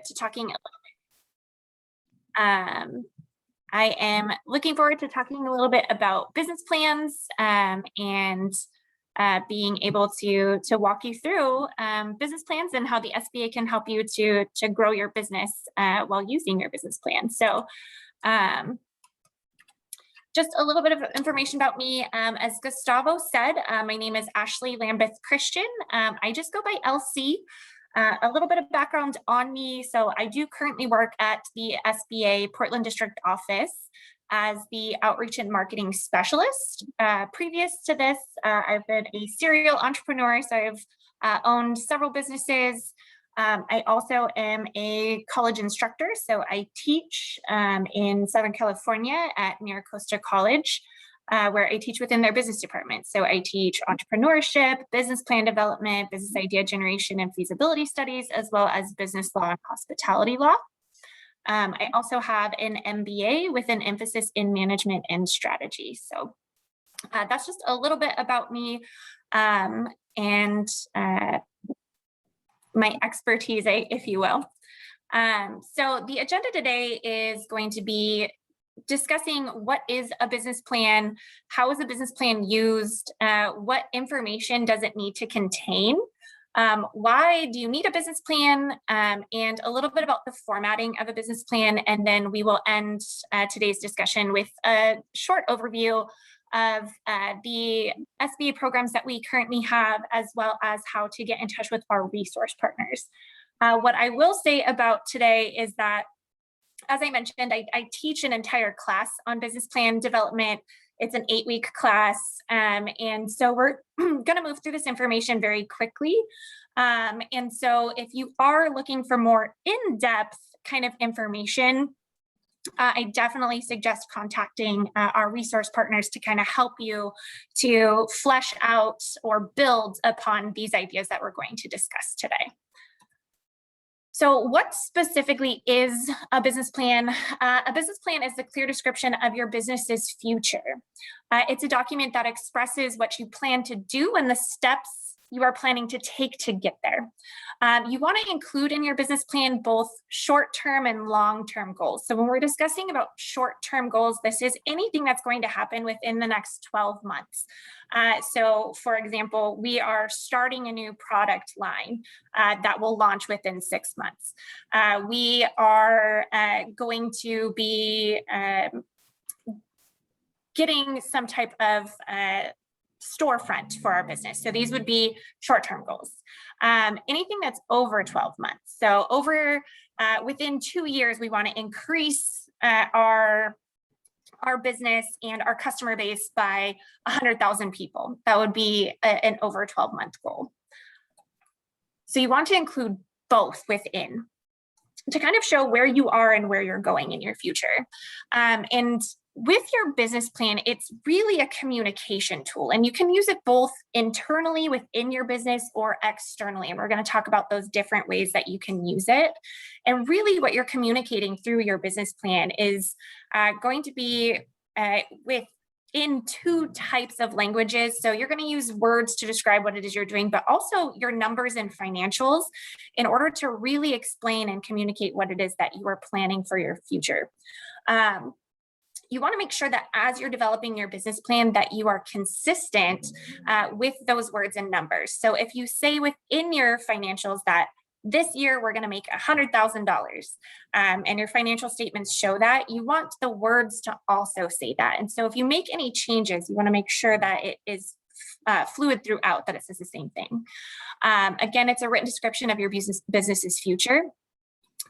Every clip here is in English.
to talking. I am looking forward to talking a little bit about business plans and being able to walk you through business plans and how the SBA can help you to grow your business while using your business plan. So just a little bit of information about me. As Gustavo said, my name is Ashely Lambeth Christian. I just go by LC. A little bit of background on me. So I do currently work at the SBA Portland District Office as the Outreach and Marketing Specialist. Previous to this, I've been a serial entrepreneur. So I've owned several businesses. I also am a college instructor. So I teach in Southern California at Miracosta College, where I teach within their business department. So I teach entrepreneurship, business plan development, business idea generation and feasibility studies, as well as business law and hospitality law. I also have an MBA with an emphasis in management and strategy. So that's just a little bit about me and my expertise, if you will. So the agenda today is going to be discussing what is a business plan, how is a business plan used, what information does it need to contain, why do you need a business plan, and a little bit about the formatting of a business plan, and then we will end today's discussion with a short overview of the SBA programs that we currently have, as well as how to get in touch with our resource partners. What I will say about today is that, as I mentioned, I teach an entire class on business plan development. It's an 8-week class. And so we're going to move through this information very quickly. And so if you are looking for more in-depth kind of information, I definitely suggest contacting our resource partners to kind of help you to flesh out or build upon these ideas that we're going to discuss today. So what specifically is a business plan? A business plan is the clear description of your business's future. It's a document that expresses what you plan to do and the steps you are planning to take to get there. You want to include in your business plan both short-term and long-term goals. So when we're discussing about short-term goals, this is anything that's going to happen within the next 12 months. So for example, we are starting a new product line that will launch within 6 months. We are going to be getting some type of storefront for our business. So these would be short-term goals. Anything that's over 12 months. So over within 2 years, we want to increase our business and our customer base by 100,000 people. That would be an over 12-month goal. So you want to include both within to kind of show where you are and where you're going in your future. And with your business plan, it's really a communication tool, and you can use it both internally within your business or externally. And we're going to talk about those different ways that you can use it. And really what you're communicating through your business plan is going to be within 2 types of languages. So you're going to use words to describe what it is you're doing, but also your numbers and financials in order to really explain and communicate what it is that you are planning for your future. You want to make sure that as you're developing your business plan that you are consistent with those words and numbers. So if you say within your financials that this year we're going to make $100,000 and your financial statements show that, you want the words to also say that. And so if you make any changes, you want to make sure that it is fluid throughout, that it says the same thing. Again, it's a written description of your business's future.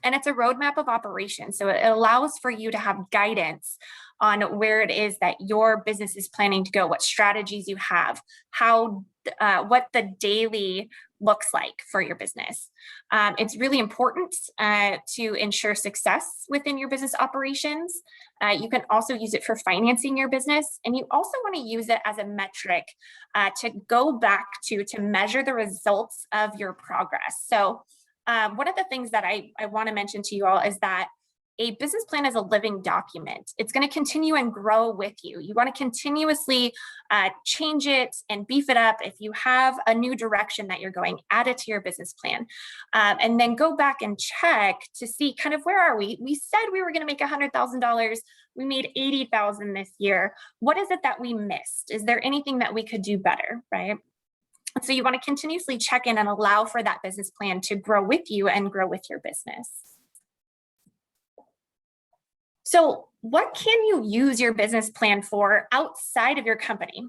And it's a roadmap of operations. So it allows for you to have guidance on where it is that your business is planning to go, what strategies you have, what the daily looks like for your business. It's really important to ensure success within your business operations. You can also use it for financing your business. And you also want to use it as a metric to go back to measure the results of your progress. So one of the things that I want to mention to you all is that a business plan is a living document. It's going to continue and grow with you. You want to continuously change it and beef it up. If you have a new direction that you're going, add it to your business plan. And then go back and check to see kind of, where are we? We said we were going to make $100,000. We made $80,000 this year. What is it that we missed? Is there anything that we could do better, right? So you want to continuously check in and allow for that business plan to grow with you and grow with your business. So what can you use your business plan for outside of your company?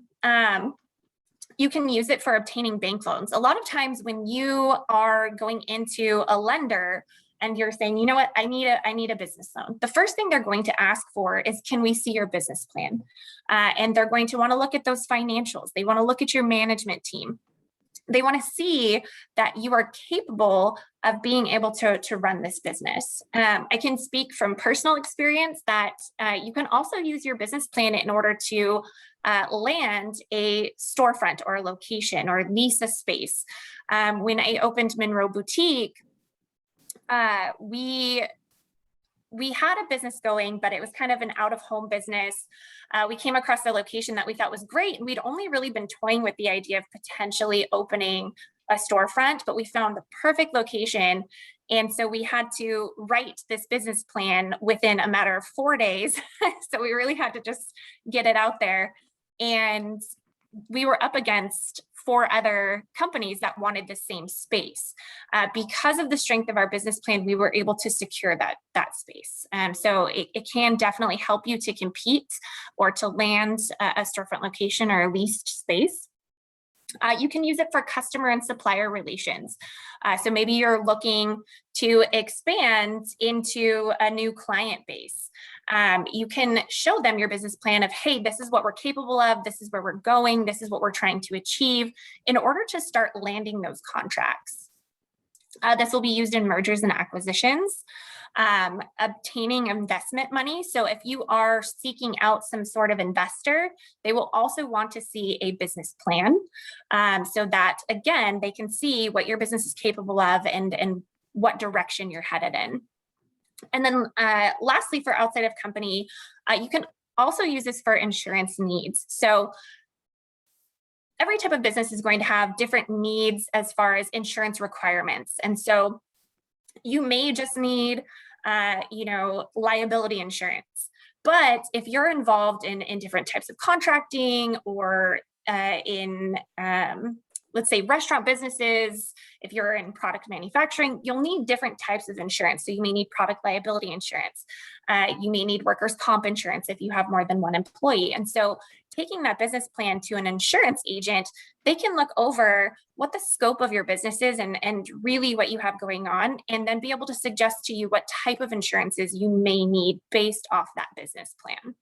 You can use it for obtaining bank loans. A lot of times when you are going into a lender and you're saying, you know what, I need a business loan, the first thing they're going to ask for is, can we see your business plan? And they're going to want to look at those financials. They want to look at your management team. They want to see that you are capable of being able to run this business. I can speak from personal experience that you can also use your business plan in order to land a storefront or a location or lease a space. When I opened Monroe Boutique, we had a business going, but it was kind of an out-of-home business. We came across a location that we thought was great, and we'd only really been toying with the idea of potentially opening a storefront, but we found the perfect location. And so we had to write this business plan within a matter of 4 days. So we really had to just get it out there. And we were up against 4 other companies that wanted the same space. Because of the strength of our business plan, we were able to secure that space. So it can definitely help you to compete or to land a storefront location or a leased space. You can use it for customer and supplier relations. So maybe you're looking to expand into a new client base. You can show them your business plan of, hey, this is what we're capable of, this is where we're going, this is what we're trying to achieve, in order to start landing those contracts. This will be used in mergers and acquisitions, obtaining investment money. So if you are seeking out some sort of investor, they will also want to see a business plan, so that, again, they can see what your business is capable of and what direction you're headed in. And then lastly, for outside of company, you can also use this for insurance needs. So every type of business is going to have different needs as far as insurance requirements. And so you may just need, liability insurance. But if you're involved in different types of contracting or in let's say restaurant businesses, if you're in product manufacturing, you'll need different types of insurance. So you may need product liability insurance. You may need workers' comp insurance if you have more than one employee. And so taking that business plan to an insurance agent, they can look over what the scope of your business is and really what you have going on, and then be able to suggest to you what type of insurances you may need based off that business plan.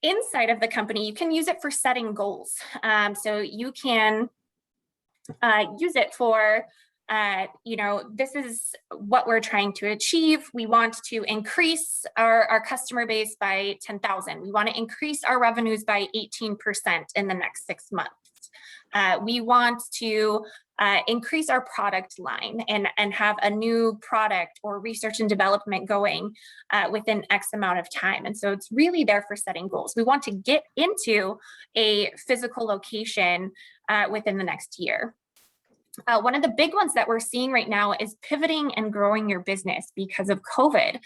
Inside of the company, you can use it for setting goals. So you can use it for, this is what we're trying to achieve. We want to increase our customer base by 10,000. We want to increase our revenues by 18% in the next 6 months. We want to increase our product line and have a new product or research and development going within X amount of time. And so it's really there for setting goals. We want to get into a physical location within the next year. One of the big ones that we're seeing right now is pivoting and growing your business because of COVID.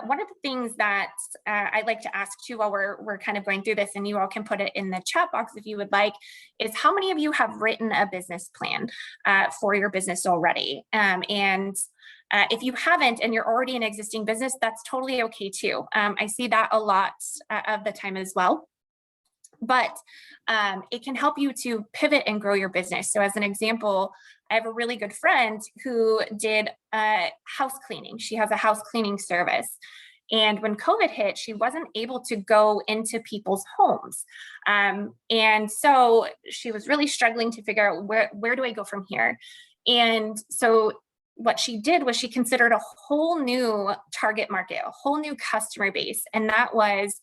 One of the things that I'd like to ask too while we're kind of going through this, and you all can put it in the chat box if you would like, is how many of you have written a business plan for your business already? If you haven't and you're already an existing business, that's totally okay too. I see that a lot of the time as well. But it can help you to pivot and grow your business. So as an example, I have a really good friend who did house cleaning. She has a house cleaning service. And when COVID hit, she wasn't able to go into people's homes. And so she was really struggling to figure out where do I go from here? And so what she did was she considered a whole new target market, a whole new customer base. And that was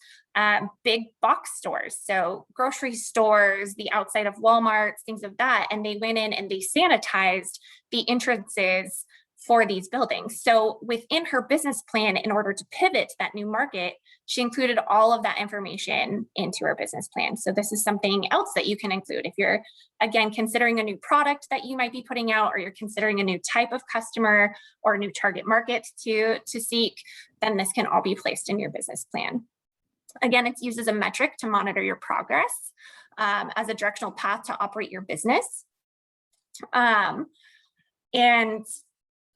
big box stores, so grocery stores, the outside of Walmart, things of that, and they went in and they sanitized the entrances for these buildings. So within her business plan, in order to pivot to that new market, she included all of that information into her business plan. So this is something else that you can include if you're, again, considering a new product that you might be putting out, or you're considering a new type of customer or a new target market to seek, then this can all be placed in your business plan. Again, it's used as a metric to monitor your progress, as a directional path to operate your business. And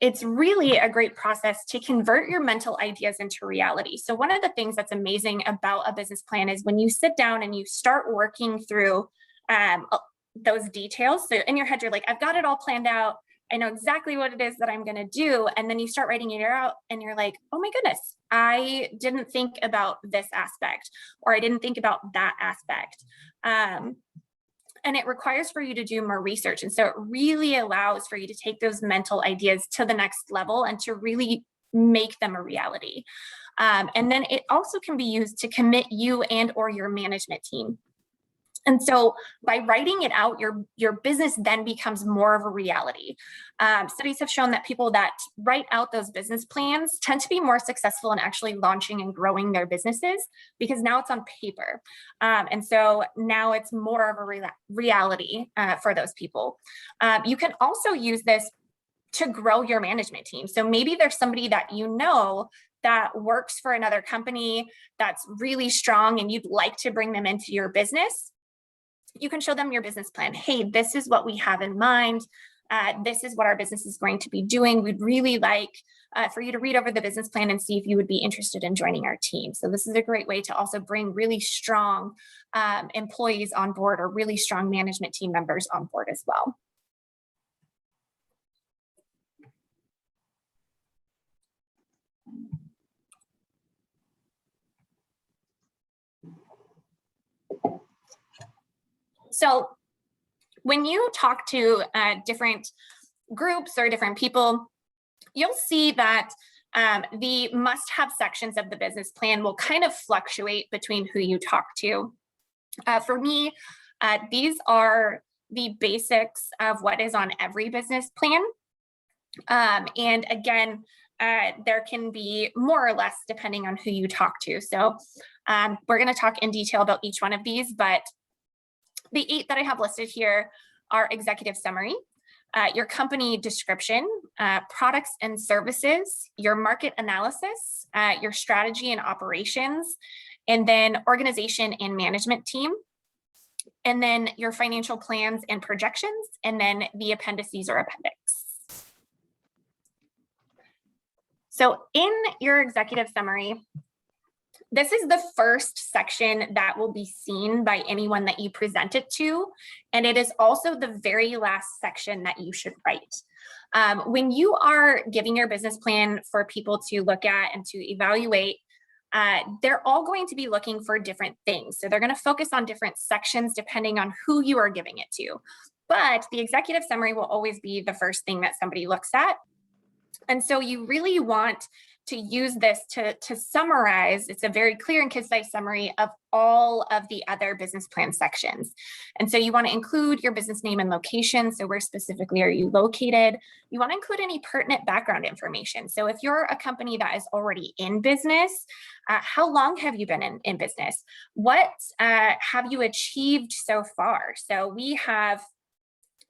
it's really a great process to convert your mental ideas into reality. So one of the things that's amazing about a business plan is when you sit down and you start working through those details. So in your head, you're like, I've got it all planned out. I know exactly what it is that I'm going to do. And then you start writing it out and you're like, oh my goodness, I didn't think about this aspect, or I didn't think about that aspect. And it requires for you to do more research. And so it really allows for you to take those mental ideas to the next level and to really make them a reality. And then it also can be used to commit you and or your management team. And so by writing it out, your business then becomes more of a reality. Studies have shown that people that write out those business plans tend to be more successful in actually launching and growing their businesses, because now it's on paper. And so now it's more of a reality for those people. You can also use this to grow your management team. So maybe there's somebody that you know that works for another company that's really strong and you'd like to bring them into your business. You can show them your business plan. Hey, this is what we have in mind. This is what our business is going to be doing. We'd really like for you to read over the business plan and see if you would be interested in joining our team. So this is a great way to also bring really strong employees on board, or really strong management team members on board as well. So when you talk to different groups or different people, you'll see that the must-have sections of the business plan will kind of fluctuate between who you talk to. For me, these are the basics of what is on every business plan. And again, there can be more or less depending on who you talk to. So we're going to talk in detail about each one of these, but the 8 that I have listed here are executive summary, your company description, products and services, your market analysis, your strategy and operations, and then organization and management team, and then your financial plans and projections, and then the appendices or appendix. So in your executive summary, this is the first section that will be seen by anyone that you present it to, and it is also the very last section that you should write. When you are giving your business plan for people to look at and to evaluate, they're all going to be looking for different things. So they're going to focus on different sections depending on who you are giving it to. But the executive summary will always be the first thing that somebody looks at. And so you really want to use this to summarize. It's a very clear and concise summary of all of the other business plan sections. And so you want to include your business name and location. So where specifically are you located? You want to include any pertinent background information. So if you're a company that is already in business, how long have you been in business? What have you achieved so far? So we have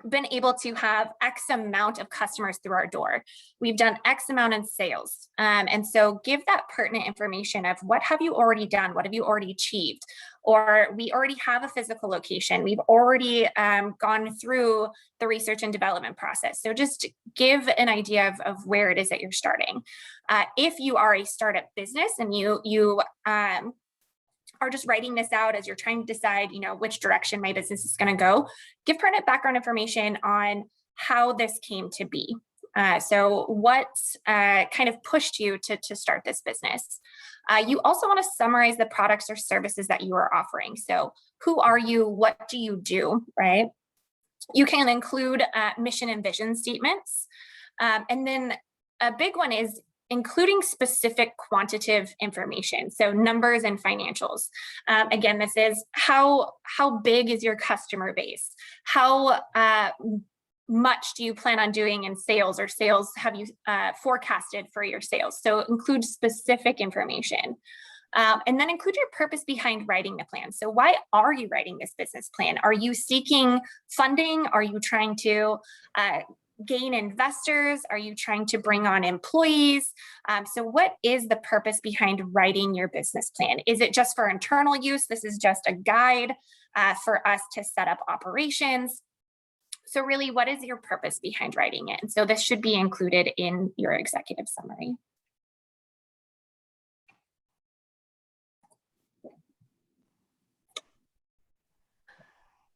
been able to have X amount of customers through our door. We've done X amount in sales. And so give that pertinent information of what have you already done? What have you already achieved? Or we already have a physical location. We've already gone through the research and development process. So just give an idea of where it is that you're starting. If you are a startup business and you are just writing this out as you're trying to decide, which direction my business is going to go, give pertinent background information on how this came to be. So what kind of pushed you to start this business? You also want to summarize the products or services that you are offering. So who are you? What do you do, right? You can include mission and vision statements. And then a big one is including specific quantitative information, so numbers and financials. Again, this is how big is your customer base? How much do you plan on doing in sales, or sales have you forecasted for your sales? So include specific information. And then include your purpose behind writing the plan. So why are you writing this business plan? Are you seeking funding? Are you trying to gain investors? Are you trying to bring on employees? So what is the purpose behind writing your business plan? Is it just for internal use? This is just a guide for us to set up operations. So really, what is your purpose behind writing it? And so this should be included in your executive summary.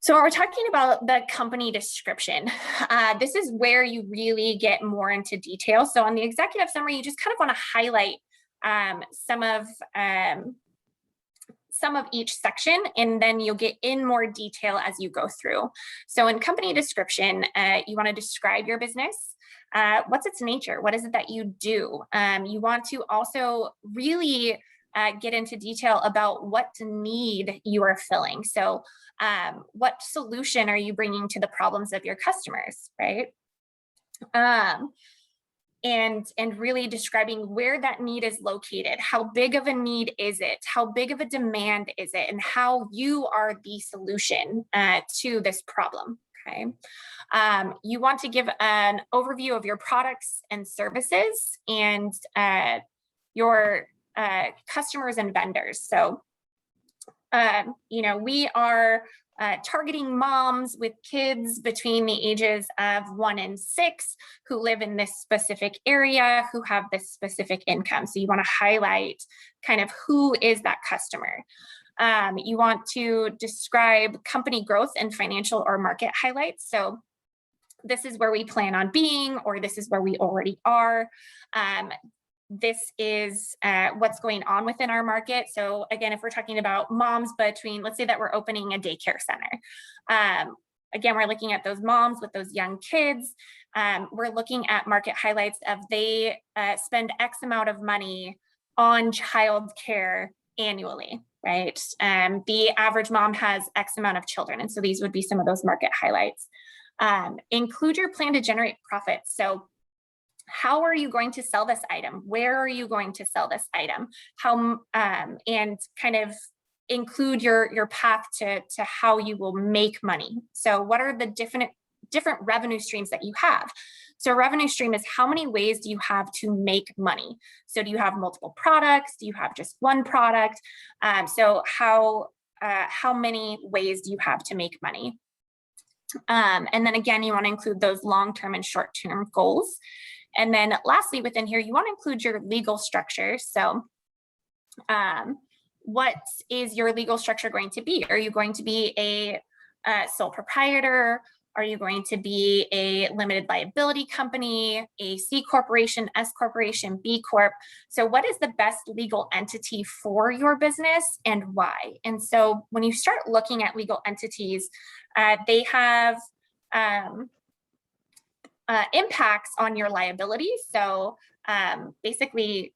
So when we're talking about the company description, this is where you really get more into detail. So on the executive summary, you just kind of want to highlight some of each section, and then you'll get in more detail as you go through. So in company description, you want to describe your business. What's its nature? What is it that you do? You want to also really get into detail about what need you are filling. So what solution are you bringing to the problems of your customers, right? And really describing where that need is located. How big of a need is it? How big of a demand is it? And how you are the solution to this problem, okay? You want to give an overview of your products and services and your customers and vendors. So, we are targeting moms with kids between the ages of 1 and 6 who live in this specific area, who have this specific income. So you want to highlight kind of who is that customer. You want to describe company growth and financial or market highlights. So this is where we plan on being, or this is where we already are. This is what's going on within our market. So again, if we're talking about moms between, let's say that we're opening a daycare center. Again, we're looking at those moms with those young kids. We're looking at market highlights of they spend X amount of money on childcare annually, right? The average mom has X amount of children. And so these would be some of those market highlights. Include your plan to generate profits. So how are you going to sell this item? Where are you going to sell this item? How and kind of include your path to how you will make money. So what are the different revenue streams that you have? So a revenue stream is how many ways do you have to make money? So do you have multiple products? Do you have just one product? So how many ways do you have to make money? And then again, you want to include those long-term and short-term goals. And then lastly, within here, you want to include your legal structure. So what is your legal structure going to be? Are you going to be a sole proprietor? Are you going to be a limited liability company, a C corporation, S corporation, B corp? So what is the best legal entity for your business and why? And so when you start looking at legal entities, they have impacts on your liability. So basically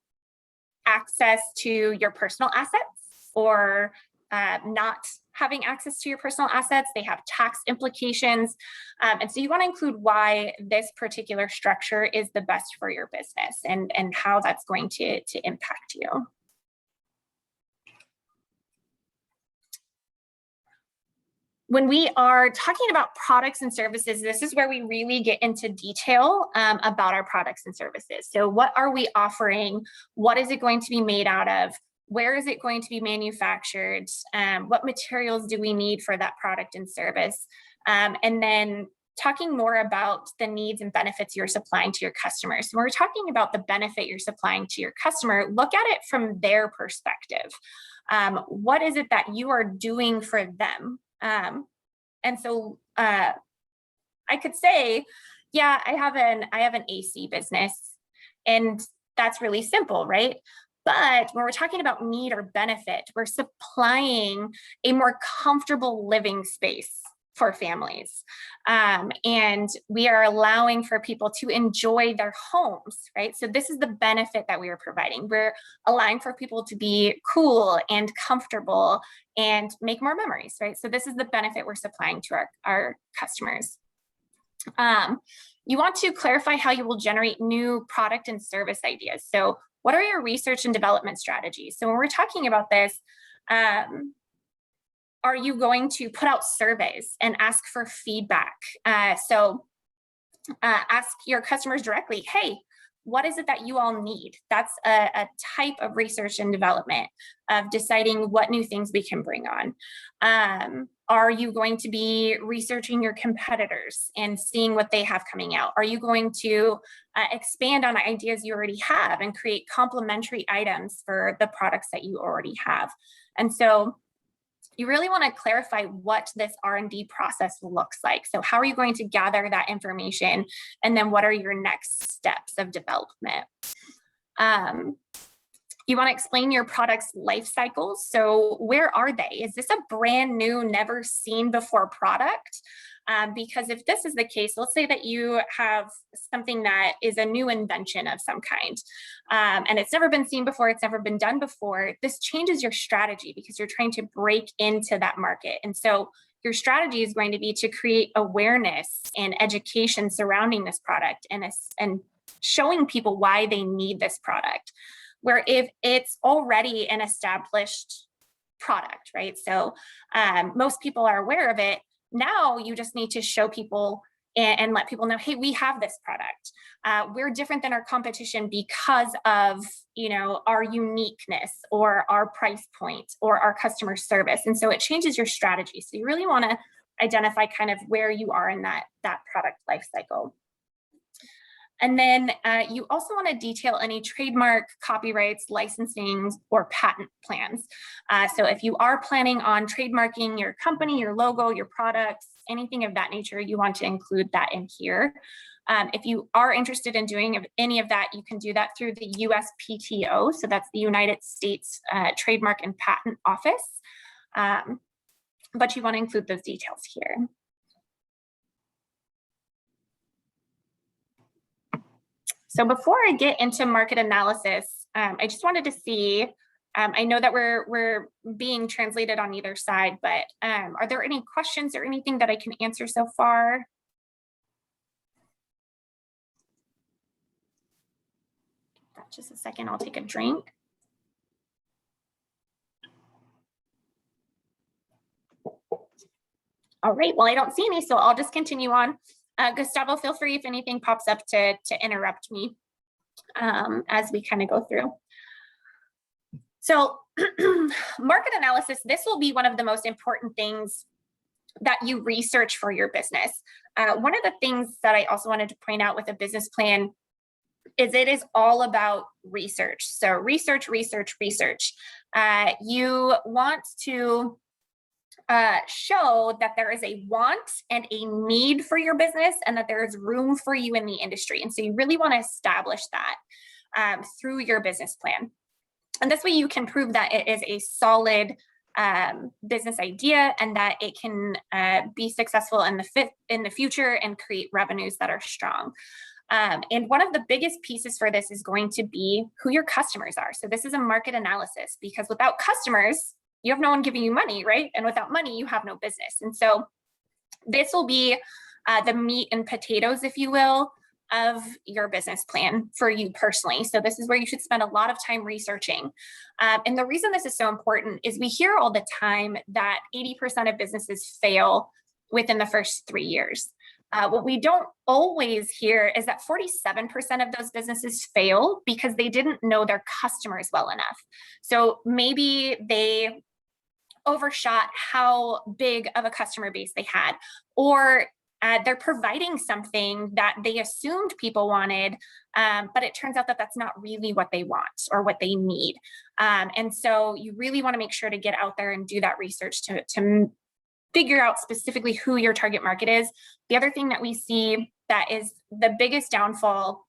access to your personal assets, or not having access to your personal assets. They have tax implications. And so you want to include why this particular structure is the best for your business and how that's going to impact you. When we are talking about products and services, this is where we really get into detail about our products and services. So what are we offering? What is it going to be made out of? Where is it going to be manufactured? What materials do we need for that product and service? And then talking more about the needs and benefits you're supplying to your customers. So when we're talking about the benefit you're supplying to your customer, look at it from their perspective. What is it that you are doing for them? And so I could say, yeah, I have an AC business, and that's really simple, right? But when we're talking about need or benefit, we're supplying a more comfortable living space for families. And we are allowing for people to enjoy their homes, right? So this is the benefit that we are providing. We're allowing for people to be cool and comfortable and make more memories, right? So this is the benefit we're supplying to our customers. You want to clarify how you will generate new product and service ideas. So what are your research and development strategies? So when we're talking about this, are you going to put out surveys and ask for feedback? Ask your customers directly, hey, what is it that you all need? That's a type of research and development of deciding what new things we can bring on. Are you going to be researching your competitors and seeing what they have coming out? Are you going to expand on ideas you already have and create complementary items for the products that you already have? And so you really want to clarify what this R&D process looks like. So how are you going to gather that information? And then what are your next steps of development? You want to explain your product's life cycles. So where are they? Is this a brand new, never seen before product? Because if this is the case, let's say that you have something that is a new invention of some kind, and it's never been seen before, it's never been done before, this changes your strategy because you're trying to break into that market. And so your strategy is going to be to create awareness and education surrounding this product and showing people why they need this product. Where if it's already an established product, right? So most people are aware of it. Now you just need to show people and let people know, hey, we have this product. We're different than our competition because of, our uniqueness or our price point or our customer service. And so it changes your strategy. So you really want to identify kind of where you are in that product life cycle. And then you also want to detail any trademark, copyrights, licensing, or patent plans. So if you are planning on trademarking your company, your logo, your products, anything of that nature, you want to include that in here. If you are interested in doing any of that, you can do that through the USPTO. So that's the United States Trademark and Patent Office. But you want to include those details here. So before I get into market analysis, I just wanted to see, I know that we're being translated on either side, but are there any questions or anything that I can answer so far? Just a second, I'll take a drink. All right, well, I don't see any, so I'll just continue on. Gustavo, feel free if anything pops up to interrupt me as we kind of go through. So market analysis, this will be one of the most important things that you research for your business. One of the things that I also wanted to point out with a business plan is it is all about research. So research, research, research. You want to show that there is a want and a need for your business and that there is room for you in the industry. And so you really want to establish that through your business plan. And this way you can prove that it is a solid business idea and that it can be successful in the future and create revenues that are strong. And one of the biggest pieces for this is going to be who your customers are. So this is a market analysis, because without customers, you have no one giving you money, right? And without money, you have no business. And so this will be the meat and potatoes, if you will, of your business plan for you personally. So this is where you should spend a lot of time researching. And the reason this is so important is we hear all the time that 80% of businesses fail within the first 3 years. What we don't always hear is that 47% of those businesses fail because they didn't know their customers well enough. So maybe they overshot how big of a customer base they had, or they're providing something that they assumed people wanted, but it turns out that that's not really what they want or what they need. And so you really want to make sure to get out there and do that research to figure out specifically who your target market is. The other thing that we see that is the biggest downfall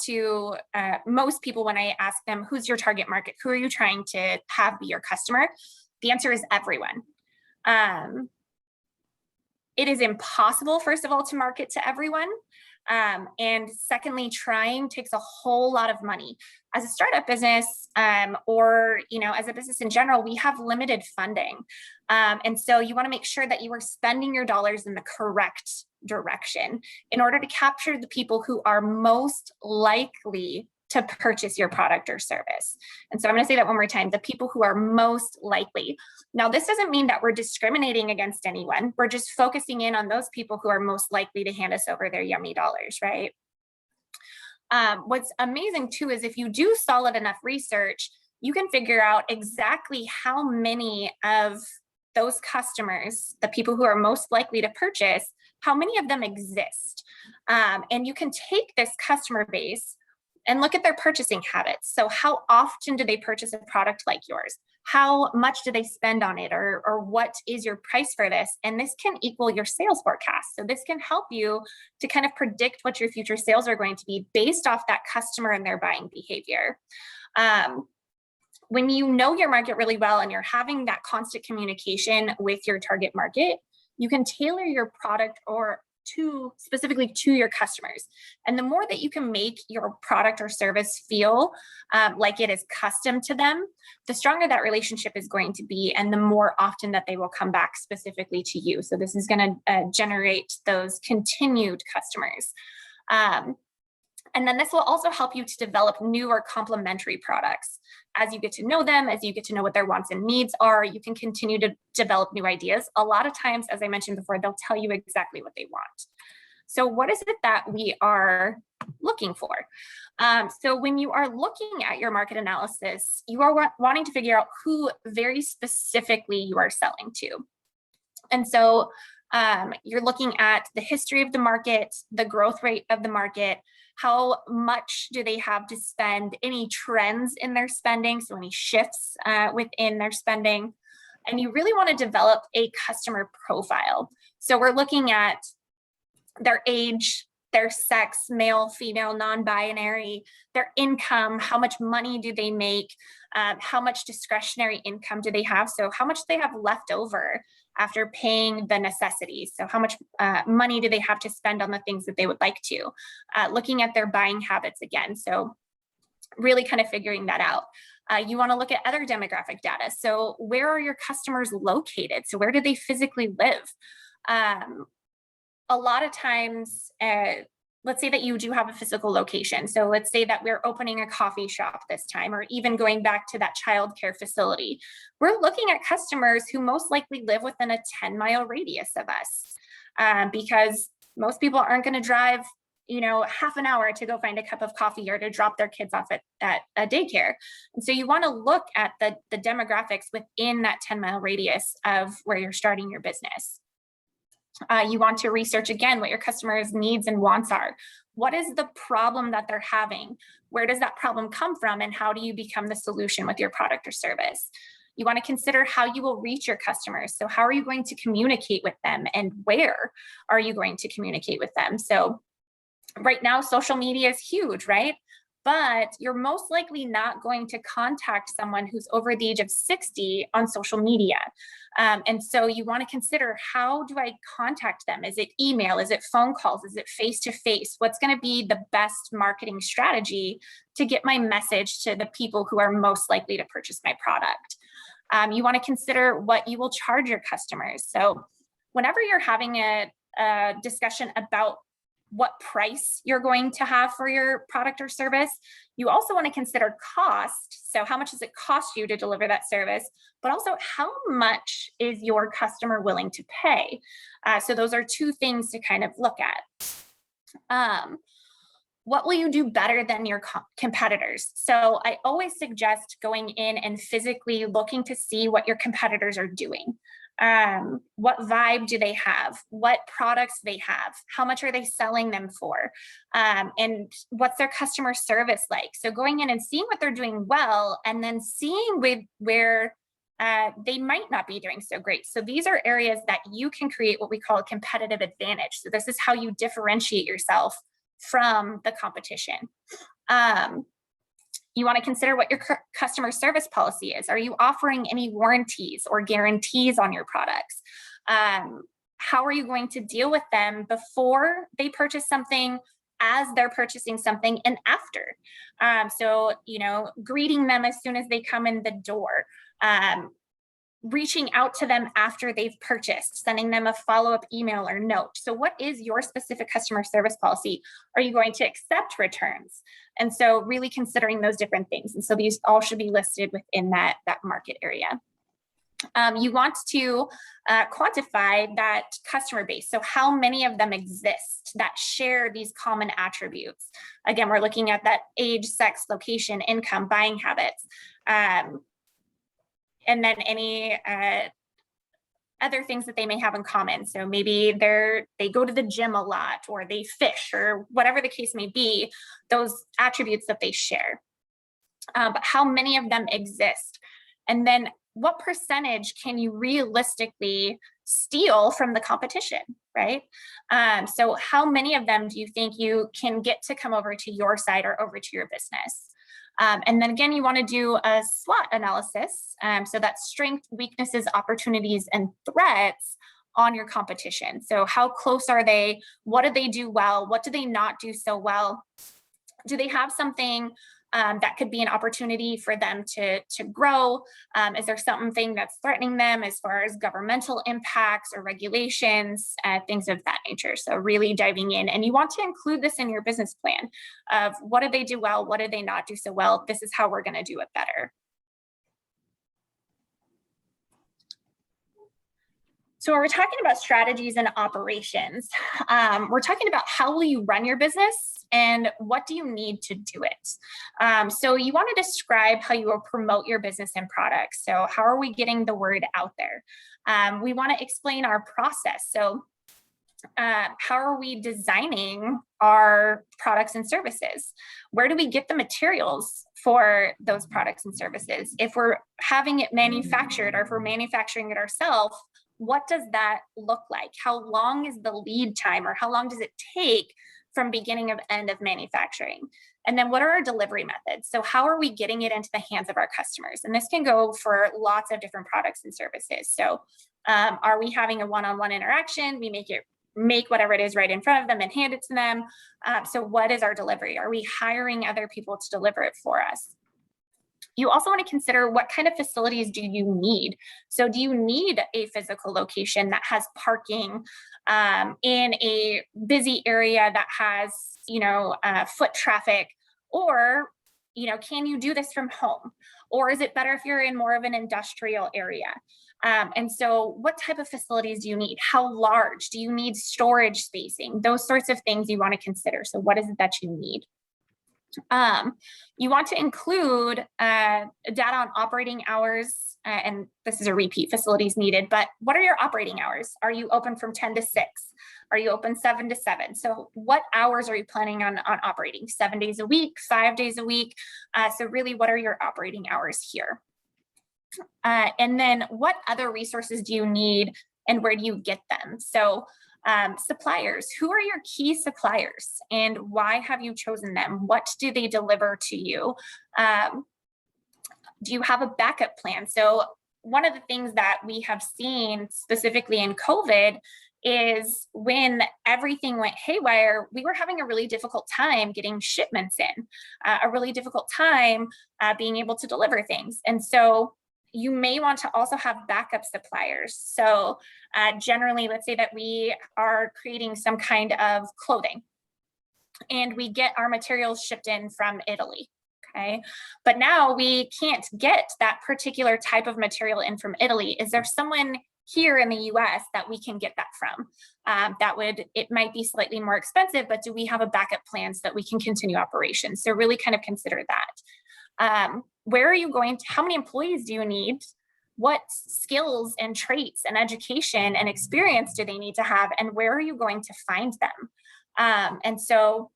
to most people when I ask them, who's your target market? Who are you trying to have be your customer? The answer is everyone. it is impossible, first of all, to market to everyone. And secondly, trying takes a whole lot of money. As a startup business, or as a business in general, we have limited funding. And so you want to make sure that you are spending your dollars in the correct direction in order to capture the people who are most likely to purchase your product or service. And so I'm going to say that one more time, the people who are most likely. Now, this doesn't mean that we're discriminating against anyone. We're just focusing in on those people who are most likely to hand us over their yummy dollars, right? What's amazing too is if you do solid enough research, you can figure out exactly how many of those customers, the people who are most likely to purchase, how many of them exist. And you can take this customer base and look at their purchasing habits. So how often do they purchase a product like yours? How much do they spend on it? Or what is your price for this? And this can equal your sales forecast. So this can help you to kind of predict what your future sales are going to be based off that customer and their buying behavior. When you know your market really well and you're having that constant communication with your target market, you can tailor your product specifically to your customers. And the more that you can make your product or service feel like it is custom to them, the stronger that relationship is going to be, and the more often that they will come back specifically to you. So this is going to generate those continued customers. And then this will also help you to develop new or complementary products. As you get to know them, as you get to know what their wants and needs are, you can continue to develop new ideas. A lot of times, as I mentioned before, they'll tell you exactly what they want. So what is it that we are looking for? So when you are looking at your market analysis, you are wanting to figure out who very specifically you are selling to. And so you're looking at the history of the market, the growth rate of the market, how much do they have to spend, any trends in their spending, so any shifts within their spending. And you really want to develop a customer profile. So we're looking at their age, their sex, male, female, non-binary, their income, how much money do they make, how much discretionary income do they have, so how much they have left over after paying the necessities. So how much money do they have to spend on the things that they would like to? Looking at their buying habits again. So really kind of figuring that out. You want to look at other demographic data. So where are your customers located? So where do they physically live? A lot of times, let's say that you do have a physical location. So let's say that we're opening a coffee shop this time, or even going back to that childcare facility. We're looking at customers who most likely live within a 10-mile radius of us, because most people aren't going to drive, half an hour to go find a cup of coffee or to drop their kids off at a daycare. And so you want to look at the demographics within that 10-mile radius of where you're starting your business. You want to research again what your customers' needs and wants are. What is the problem that they're having? Where does that problem come from? And how do you become the solution with your product or service? You want to consider how you will reach your customers. So how are you going to communicate with them, and where are you going to communicate with them? So right now, social media is huge, right? But you're most likely not going to contact someone who's over the age of 60 on social media. And so you want to consider, how do I contact them? Is it email? Is it phone calls? Is it face-to-face? What's going to be the best marketing strategy to get my message to the people who are most likely to purchase my product? You want to consider what you will charge your customers. So whenever you're having a discussion about what price you're going to have for your product or service, you also want to consider cost. So how much does it cost you to deliver that service, but also how much is your customer willing to pay? So those are two things to kind of look at. What will you do better than your competitors? So I always suggest going in and physically looking to see what your competitors are doing. What vibe do they have? What products they have? How much are they selling them for? And what's their customer service like? So going in and seeing what they're doing well, and then seeing where they might not be doing so great. So these are areas that you can create what we call a competitive advantage. So this is how you differentiate yourself from the competition. You want to consider what your customer service policy is. Are you offering any warranties or guarantees on your products? how are you going to deal with them before they purchase something, as they're purchasing something, and after? So, greeting them as soon as they come in the door, reaching out to them after they've purchased, sending them a follow-up email or note. So what is your specific customer service policy? Are you going to accept returns? And so really considering those different things. And so these all should be listed within that market area. You want to quantify that customer base. So how many of them exist that share these common attributes? Again, we're looking at that age, sex, location, income, buying habits. And then any other things that they may have in common. So maybe they go to the gym a lot, or they fish, or whatever the case may be, those attributes that they share. But how many of them exist? And then what percentage can you realistically steal from the competition, right? So how many of them do you think you can get to come over to your site or over to your business? And then again, you want to do a SWOT analysis. So that's strengths, weaknesses, opportunities, and threats on your competition. So how close are they? What do they do well? What do they not do so well? Do they have something that could be an opportunity for them to grow? Is there something that's threatening them as far as governmental impacts or regulations, things of that nature? So really diving in, and you want to include this in your business plan of what do they do well? What do they not do so well? This is how we're going to do it better. So when we're talking about strategies and operations, we're talking about how will you run your business and what do you need to do it? So you want to describe how you will promote your business and products. So how are we getting the word out there? We want to explain our process. So how are we designing our products and services? Where do we get the materials for those products and services? If we're having it manufactured, or if we're manufacturing it ourselves, what does that look like? How long is the lead time, or how long does it take from beginning of end of manufacturing? And then what are our delivery methods? So how are we getting it into the hands of our customers? And this can go for lots of different products and services. So are we having a one-on-one interaction? We make whatever it is right in front of them and hand it to them. So what is our delivery? Are we hiring other people to deliver it for us? You also want to consider what kind of facilities do you need. So do you need a physical location that has parking in a busy area that has, foot traffic? Or, can you do this from home? Or is it better if you're in more of an industrial area? And so what type of facilities do you need? How large? Do you need storage spacing? Those sorts of things you want to consider. So what is it that you need? You want to include data on operating hours, and this is a repeat, facilities needed, but what are your operating hours? Are you open from 10 to 6? Are you open 7 to 7? So what hours are you planning on operating? 7 days a week, 5 days a week? So really, what are your operating hours here? And then what other resources do you need, and where do you get them? So suppliers, who are your key suppliers and why have you chosen them? What do they deliver to you? Do you have a backup plan? So one of the things that we have seen specifically in COVID is when everything went haywire, we were having a really difficult time getting shipments in, a really difficult time being able to deliver things. And so you may want to also have backup suppliers. So generally, let's say that we are creating some kind of clothing and we get our materials shipped in from Italy, okay? But now we can't get that particular type of material in from Italy. Is there someone here in the US that we can get that from? It might be slightly more expensive, but do we have a backup plan so that we can continue operations? So really kind of consider that. Where are you going to, how many employees do you need? What skills and traits and education and experience do they need to have? And where are you going to find them? And so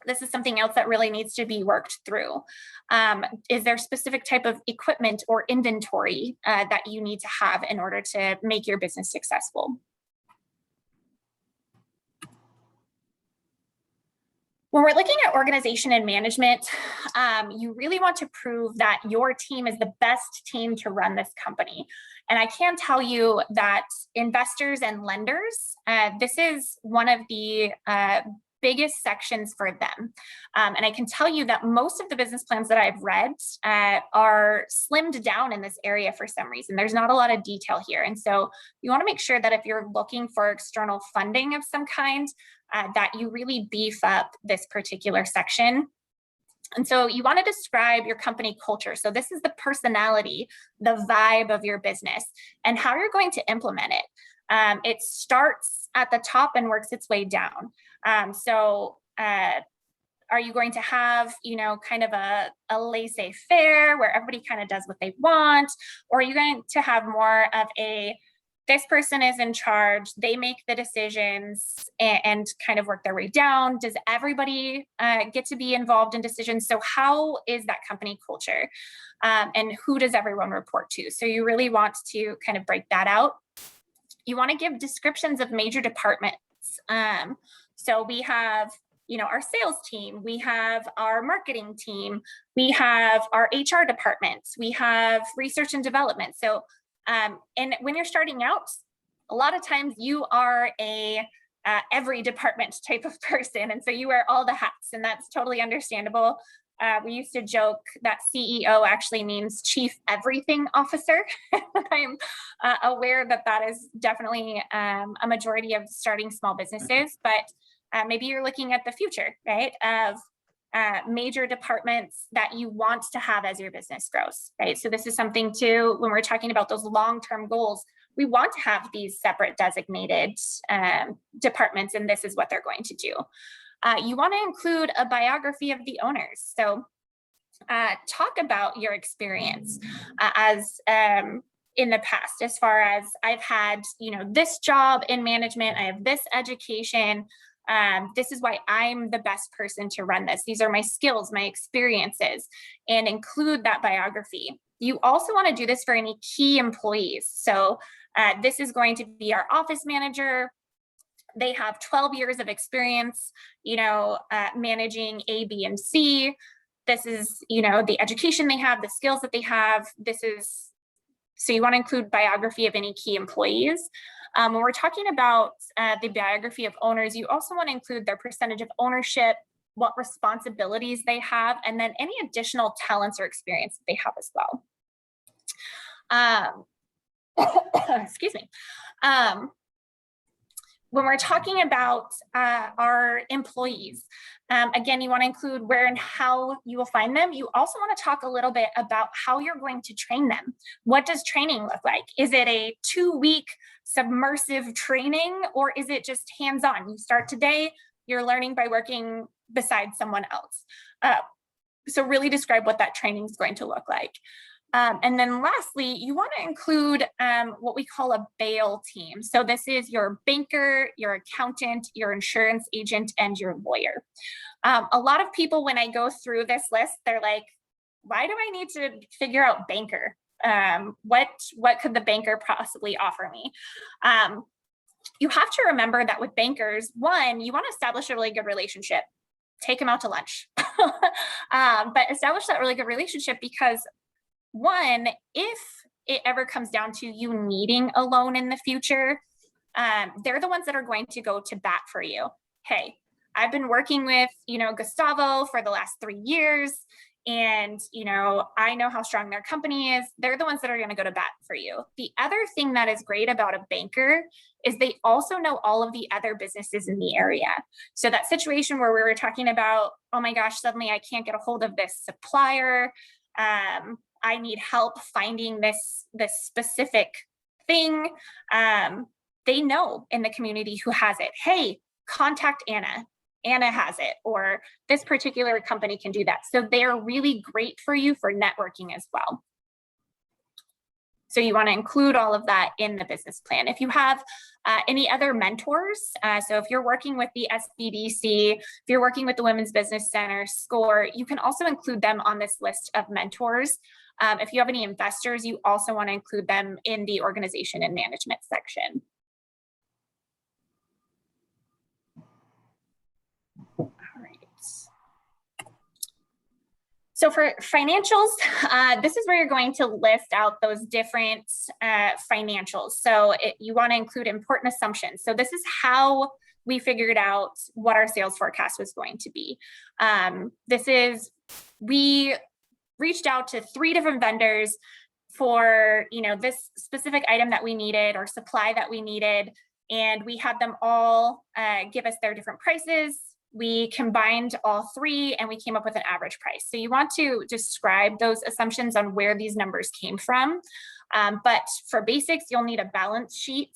this is something else that really needs to be worked through. Is there a specific type of equipment or inventory that you need to have in order to make your business successful? When we're looking at organization and management, you really want to prove that your team is the best team to run this company. And I can tell you that investors and lenders, this is one of the biggest sections for them. And I can tell you that most of the business plans that I've read are slimmed down in this area for some reason. There's not a lot of detail here. And so you want to make sure that if you're looking for external funding of some kind, that you really beef up this particular section. And so you want to describe your company culture. So this is the personality, the vibe of your business, and how you're going to implement it. It starts at the top and works its way down. Are you going to have, kind of a laissez-faire where everybody kind of does what they want? Or are you going to have more of this person is in charge, they make the decisions and kind of work their way down? Does everybody get to be involved in decisions? So how is that company culture? And who does everyone report to? So you really want to kind of break that out. You want to give descriptions of major departments. So we have, our sales team, we have our marketing team, we have our HR departments, we have research and development. So, and when you're starting out, a lot of times you are every department type of person. And so you wear all the hats, and that's totally understandable. We used to joke that CEO actually means Chief Everything Officer. I'm aware that that is definitely a majority of starting small businesses, but maybe you're looking at the future, right, of major departments that you want to have as your business grows, right? So this is something too, when we're talking about those long-term goals, we want to have these separate designated departments, and this is what they're going to do. You want to include a biography of the owners. So talk about your experience as in the past, as far as I've had, this job in management, I have this education. This is why I'm the best person to run this. These are my skills, my experiences, and include that biography. You also want to do this for any key employees. So this is going to be our office manager. They have 12 years of experience, managing A, B, and C. This is, the education they have, the skills that they have. So you want to include biography of any key employees. When we're talking about the biography of owners, you also want to include their percentage of ownership, what responsibilities they have, and then any additional talents or experience that they have as well. Excuse me. When we're talking about our employees, again, you want to include where and how you will find them. You also want to talk a little bit about how you're going to train them. What does training look like? Is it a 2-week submersive training, or is it just hands-on? You start today, you're learning by working beside someone else. So really describe what that training is going to look like. And then lastly, you want to include what we call a bail team. So this is your banker, your accountant, your insurance agent, and your lawyer. A lot of people, when I go through this list, they're like, why do I need to figure out banker? What could the banker possibly offer me? You have to remember that with bankers, one, you want to establish a really good relationship. Take them out to lunch. But establish that really good relationship because one, if it ever comes down to you needing a loan in the future, they're the ones that are going to go to bat for you. Hey, I've been working with, Gustavo for the last 3 years, and, I know how strong their company is. They're the ones that are going to go to bat for you. The other thing that is great about a banker is they also know all of the other businesses in the area. So that situation where we were talking about, oh my gosh, suddenly I can't get a hold of this supplier. I need help finding this specific thing. They know in the community who has it. Hey, contact Anna. Anna has it, or this particular company can do that. So they're really great for you for networking as well. So you want to include all of that in the business plan. If you have any other mentors, so if you're working with the SBDC, if you're working with the Women's Business Center, SCORE, you can also include them on this list of mentors. If you have any investors, you also want to include them in the organization and management section. All right. So for financials, this is where you're going to list out those different financials. So you want to include important assumptions. So this is how we figured out what our sales forecast was going to be. We reached out to 3 different vendors for, this specific item that we needed or supply that we needed. And we had them all give us their different prices. We combined all 3 and we came up with an average price. So you want to describe those assumptions on where these numbers came from. But for basics, you'll need a balance sheet,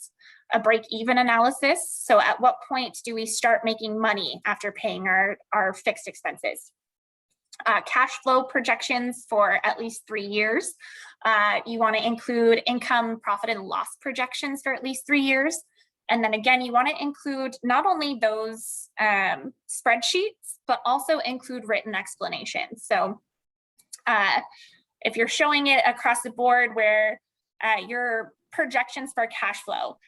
a break-even analysis. So at what point do we start making money after paying our fixed expenses? Cash flow projections for at least 3 years. You want to include income, profit, and loss projections for at least 3 years. And then again, you want to include not only those spreadsheets, but also include written explanations. So if you're showing it across the board where your projections for cash flow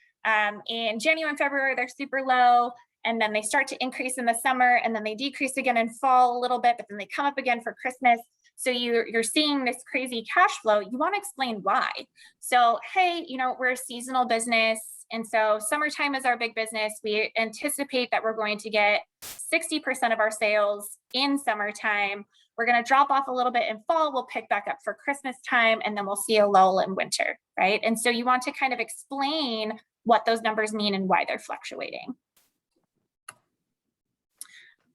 in January and February, they're super low, and then they start to increase in the summer, and then they decrease again in fall a little bit, but then they come up again for Christmas. So you're seeing this crazy cash flow. You want to explain why. So, hey, we're a seasonal business. And so summertime is our big business. We anticipate that we're going to get 60% of our sales in summertime. We're going to drop off a little bit in fall. We'll pick back up for Christmas time, and then we'll see a lull in winter, right? And so you want to kind of explain what those numbers mean and why they're fluctuating.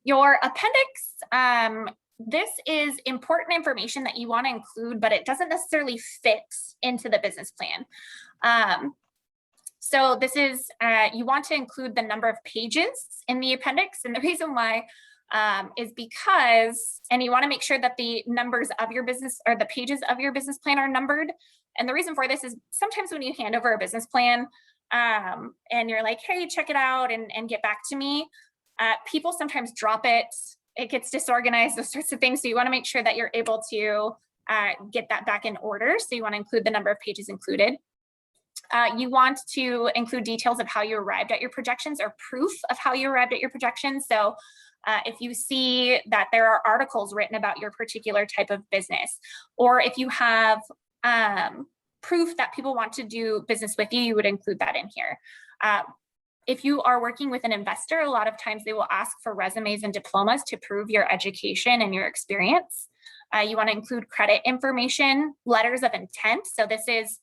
Your appendix, this is important information that you want to include, but it doesn't necessarily fit into the business plan. So this is, you want to include the number of pages in the appendix. And the reason why is because, and you want to make sure that the numbers of your business or the pages of your business plan are numbered. And the reason for this is sometimes when you hand over a business plan and you're like, hey, check it out and get back to me, people sometimes drop it. It gets disorganized, those sorts of things. So you want to make sure that you're able to get that back in order. So you want to include the number of pages included. You want to include details of how you arrived at your projections or proof of how you arrived at your projections. So if you see that there are articles written about your particular type of business, or if you have proof that people want to do business with you, you would include that in here. If you are working with an investor, a lot of times they will ask for resumes and diplomas to prove your education and your experience. You want to include credit information, letters of intent. So this is,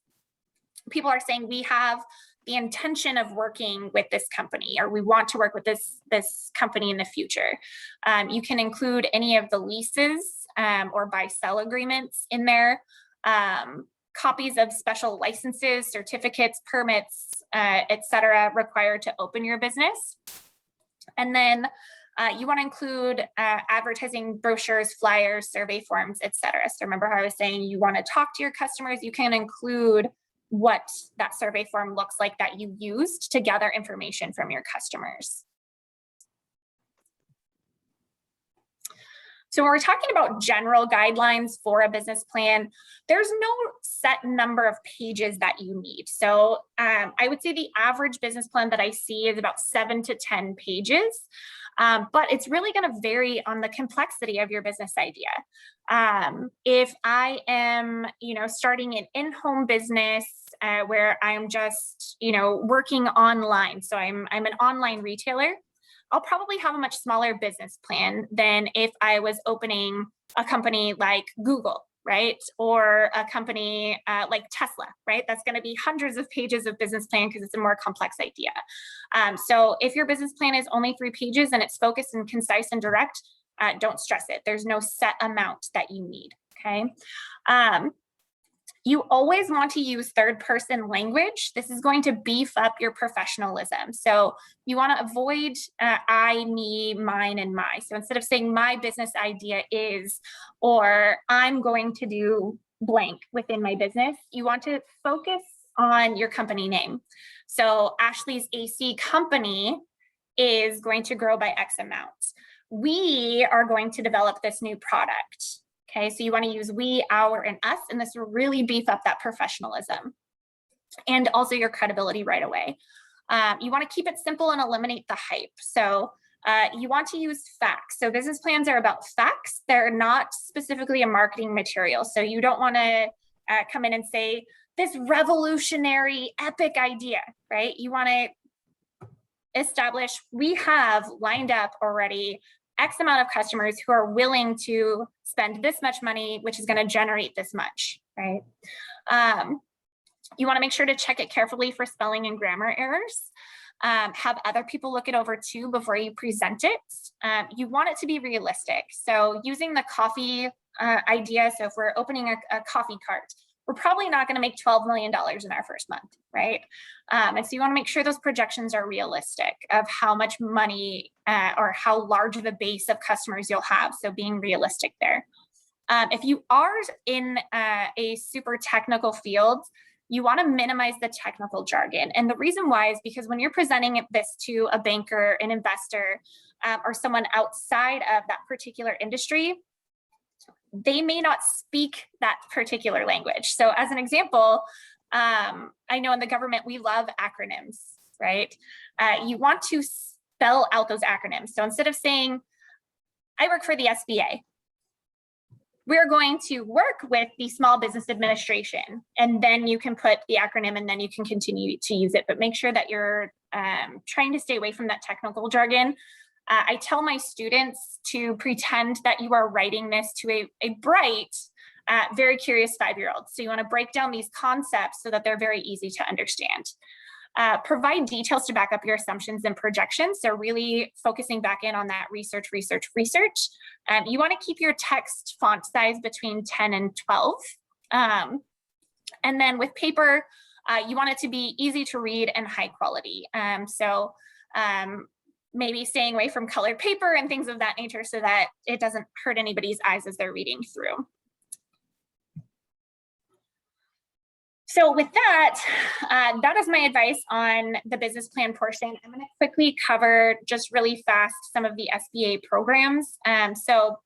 people are saying we have the intention of working with this company, or we want to work with this company in the future. You can include any of the leases or buy-sell agreements in there, copies of special licenses, certificates, permits, etc., required to open your business. And then you want to include advertising brochures, flyers, survey forms, etc. So remember how I was saying you want to talk to your customers, you can include what that survey form looks like that you used to gather information from your customers. So when we're talking about general guidelines for a business plan, there's no set number of pages that you need. So I would say the average business plan that I see is about 7 to 10 pages. But it's really going to vary on the complexity of your business idea. If I am, starting an in-home business where I'm just, working online, so I'm an online retailer, I'll probably have a much smaller business plan than if I was opening a company like Google, right? Or a company like Tesla, right? That's going to be hundreds of pages of business plan because it's a more complex idea. So if your business plan is only 3 pages and it's focused and concise and direct, don't stress it. There's no set amount that you need, okay? You always want to use third-person language. This is going to beef up your professionalism. So you want to avoid I, me, mine, and my. So instead of saying my business idea is, or I'm going to do blank within my business, you want to focus on your company name. So Ashely's AC company is going to grow by X amount. We are going to develop this new product. Okay, so you want to use we, our, and us, and this will really beef up that professionalism and also your credibility right away. You want to keep it simple and eliminate the hype. So You want to use facts. So business plans are about facts. They're not specifically a marketing material. So you don't want to come in and say, this revolutionary epic idea, right? You want to establish, we have lined up already X amount of customers who are willing to spend this much money, which is going to generate this much, right? You want to make sure to check it carefully for spelling and grammar errors. Have other people look it over too before you present it. You want it to be realistic. So using the coffee idea, so if we're opening a coffee cart, we're probably not going to make $12 million in our first month, right? And so you want to make sure those projections are realistic of how much money or how large of a base of customers you'll have. So being realistic there. If you are in a super technical field, you want to minimize the technical jargon. And the reason why is because when you're presenting this to a banker, an investor, or someone outside of that particular industry, they may not speak that particular language. So as an example, I know in the government, we love acronyms, right? You want to spell out those acronyms. So instead of saying, I work for the SBA, we're going to work with the Small Business Administration, and then you can put the acronym and then you can continue to use it, but make sure that you're trying to stay away from that technical jargon. I tell my students to pretend that you are writing this to a bright, very curious 5-year-old. So you want to break down these concepts so that they're very easy to understand. Provide details to back up your assumptions and projections. So really focusing back in on that research. You want to keep your text font size between 10 and 12. And then with paper, you want it to be easy to read and high quality. Maybe staying away from colored paper and things of that nature so that it doesn't hurt anybody's eyes as they're reading through. So with that, that is my advice on the business plan portion. I'm going to quickly cover just really fast some of the SBA programs. So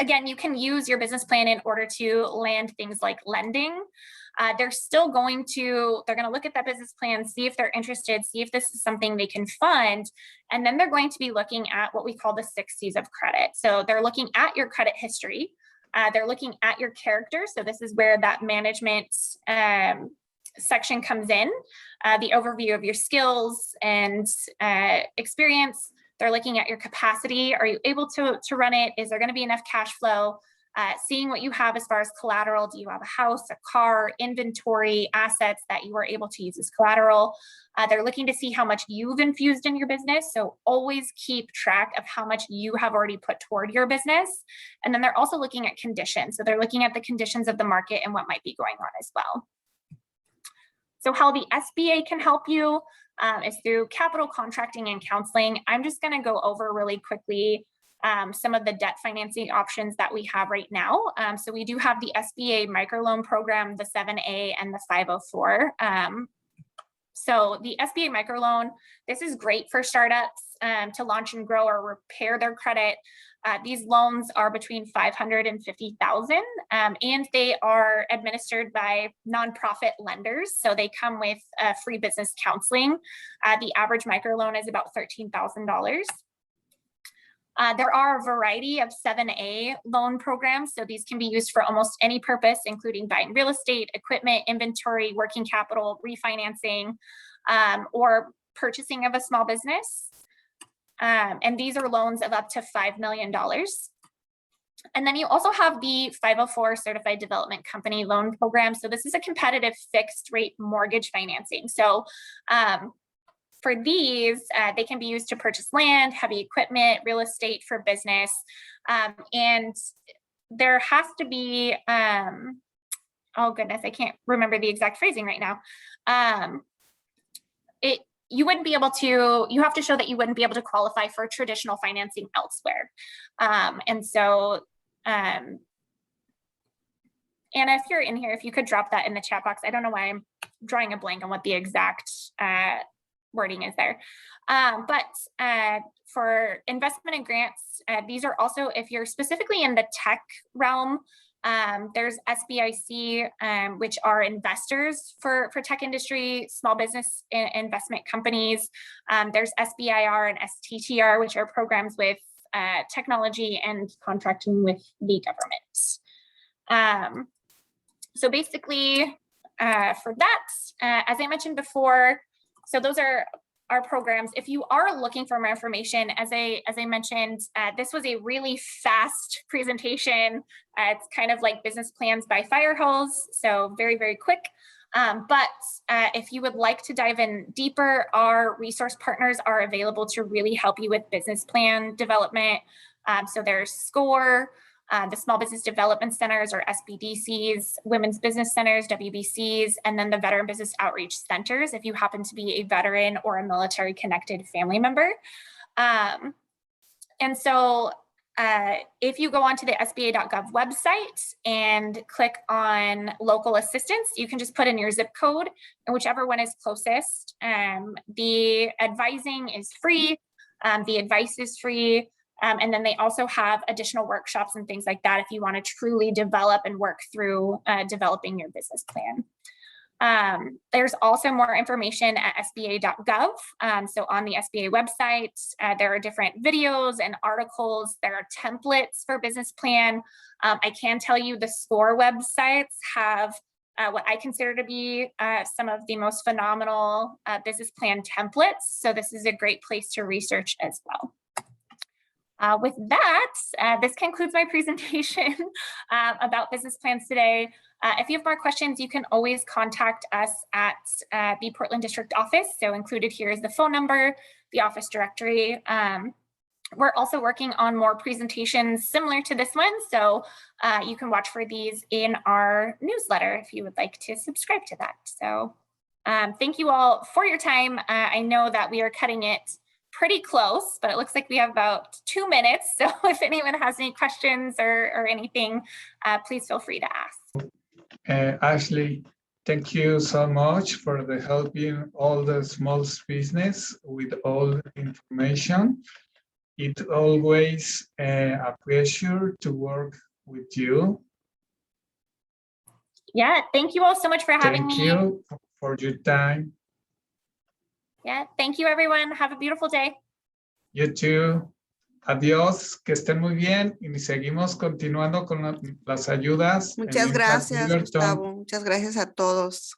again, you can use your business plan in order to land things like lending. They're going to look at that business plan, see if they're interested, see if this is something they can fund. And then they're going to be looking at what we call the 6 C's of credit. So they're looking at your credit history. They're looking at your character. So this is where that management section comes in, the overview of your skills and experience. They're looking at your capacity. Are you able to run it? Is there going to be enough cash flow? Seeing what you have as far as collateral. Do you have a house, a car, inventory, assets that you are able to use as collateral? They're looking to see how much you've infused in your business. So always keep track of how much you have already put toward your business. And then they're also looking at conditions. So they're looking at the conditions of the market and what might be going on as well. So how the SBA can help you is through capital contracting and counseling. I'm just going to go over really quickly some of the debt financing options that we have right now. So we do have the SBA microloan program, the 7A and the 504. So the SBA microloan, this is great for startups to launch and grow or repair their credit. These loans are between $500,000 and $50,000, and they are administered by nonprofit lenders. So they come with free business counseling. The average microloan is about $13,000. There are a variety of 7A loan programs. So these can be used for almost any purpose, including buying real estate, equipment, inventory, working capital, refinancing, or purchasing of a small business. And these are loans of up to $5 million. And then you also have the 504 Certified Development Company loan program. So this is a competitive fixed rate mortgage financing. So for these, they can be used to purchase land, heavy equipment, real estate for business. And there has to be, oh goodness, I can't remember the exact phrasing right now. You wouldn't be able to, you have to show that you wouldn't be able to qualify for traditional financing elsewhere. And so, Anna, if you're in here, if you could drop that in the chat box. I don't know why I'm drawing a blank on what the exact wording is there. But for investment and grants, these are also, if you're specifically in the tech realm, There's SBIC, which are investors for tech industry, small business investment companies. There's SBIR and STTR, which are programs with technology and contracting with the government. So basically, for that, as I mentioned before, so those are our programs. If you are looking for more information, as I mentioned, this was a really fast presentation. It's kind of like business plans by fire hose, so very, very quick. But if you would like to dive in deeper, our resource partners are available to really help you with business plan development. So there's SCORE, the Small Business Development Centers, or SBDCs, Women's Business Centers, WBCs, and then the Veteran Business Outreach Centers, if you happen to be a veteran or a military-connected family member. And so if you go onto the SBA.gov website and click on local assistance, you can just put in your zip code, and whichever one is closest. The advising is free, the advice is free. And then they also have additional workshops and things like that if you want to truly develop and work through developing your business plan. There's also more information at SBA.gov. So on the SBA website, there are different videos and articles. There are templates for business plan. I can tell you the SCORE websites have what I consider to be some of the most phenomenal business plan templates. So this is a great place to research as well. With that, this concludes my presentation about business plans today. If you have more questions, you can always contact us at the Portland District Office. So included here is the phone number, the office directory. We're also working on more presentations similar to this one. So you can watch for these in our newsletter if you would like to subscribe to that. So thank you all for your time. I know that we are cutting it pretty close, but it looks like we have about 2 minutes. So if anyone has any questions or anything, please feel free to ask. Ashely, thank you so much for the helping all the small business with all the information. It's always a pleasure to work with you. Yeah, thank you all so much for having me. Thank you for your time. Yeah, thank you everyone. Have a beautiful day. You too. Adiós, que estén muy bien y seguimos continuando con las ayudas. Muchas gracias, Gustavo. Muchas gracias a todos.